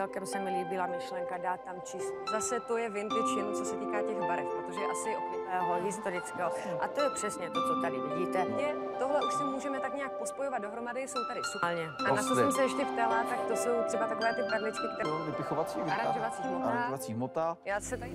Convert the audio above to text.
celkem se mi líbila myšlenka dát tam čist. Zase to je vintage, jen co se týká těch barev, protože asi okvětného, historického. A to je přesně to, co tady vidíte. Tohle už si můžeme tak nějak pospojovat dohromady, jsou tady super. A na co jsem se ještě ptala, tak to jsou třeba takové ty perličky, které... Vypichovací aranžovací hmota. Aranžovací hmota. Já se tady...